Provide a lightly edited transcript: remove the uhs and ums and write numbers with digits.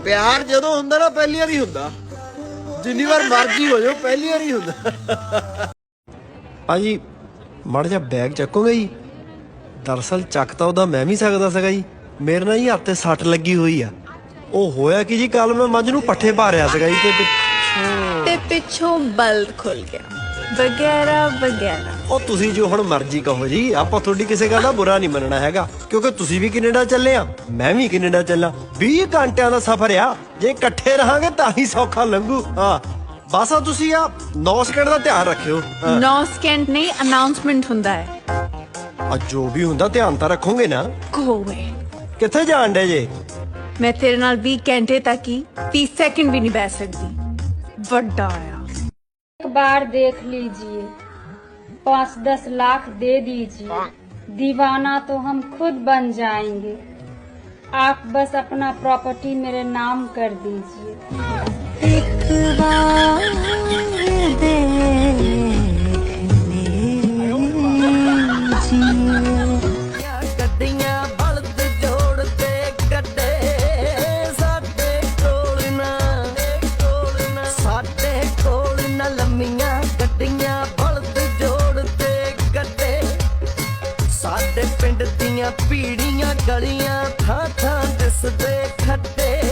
प्यार जदों हुंदा ना पहली बार ही हुंदा, जिन्नी बार मर्जी हो जाओ पहली बार ही हुंदा। भाजी माड़ा जिहा बैग चकोगे जी? दरअसल चक तो उहदा मैं भी सकदा सीगा जी, मेरे ना जी हत्थ ते सट लगी हुई आ। ਉਹ ਹੋਇਆ ਕਿ ਜੀ ਕੱਲ ਮੈਂ ਮੱਝ ਨੂੰ ਪੱਠੇ ਪਾ ਰਿਹਾ ਸੀਗਾ ਜੀ ਤੇ ਪਿੱਛੋਂ ਬਲਦ ਖੁੱਲ ਗਿਆ ਵਗੈਰਾ ਵਗੈਰਾ। ਉਹ ਤੁਸੀਂ ਜੋ ਹੁਣ ਮਰਜ਼ੀ ਕਹੋ ਜੀ, ਆਪਾਂ ਤੁਹਾਡੀ ਕਿਸੇ ਗੱਲ ਦਾ ਬੁਰਾ ਨਹੀਂ ਮੰਨਣਾ ਹੈਗਾ, ਕਿਉਂਕਿ ਤੁਸੀਂ ਵੀ ਕੈਨੇਡਾ ਚੱਲੇ ਆ, ਮੈਂ ਵੀ ਕੈਨੇਡਾ ਚੱਲਾਂ। 20 ਘੰਟਿਆਂ ਦਾ ਸਫ਼ਰ ਆ, ਜੇ ਇਕੱਠੇ ਰਹਾਂਗੇ ਤਾਂ ਹੀ ਸੌਖਾ ਲੰਘੂ। ਹਾਂ ਬਸ ਆ ਤੁਸੀਂ ਆ 9 ਸਕਿੰਟ ਦਾ ਧਿਆਨ ਰੱਖਿਓ। 9 ਸਕਿੰਟ ਨਹੀਂ, ਅਨਾਉਂਸਮੈਂਟ ਹੁੰਦਾ ਹੈ। ਆ ਜੋ ਵੀ ਹੁੰਦਾ ਧਿਆਨ ਤਾਂ ਰੱਖੋਗੇ ਨਾ। ਕੋਵੇ ਕਿੱਥੇ ਜਾਣ ਡੇ ਜੇ? मैं तेरे नाल 20 घंटे तक ही 30 सेकंड भी नहीं बैठ सकती। बड़ा आया एक बार देख लीजिए, 5-10 लाख दे दीजिए, दीवाना तो हम खुद बन जाएंगे। आप बस अपना प्रॉपर्टी मेरे नाम कर दीजिए। एक बार ਸਾਡੇ ਪਿੰਡ ਦੀਆਂ ਪੀੜੀਆਂ ਗਲੀਆਂ ਥਾਂ ਥਾਂ ਦਿਸਦੇ ਖੱਡੇ।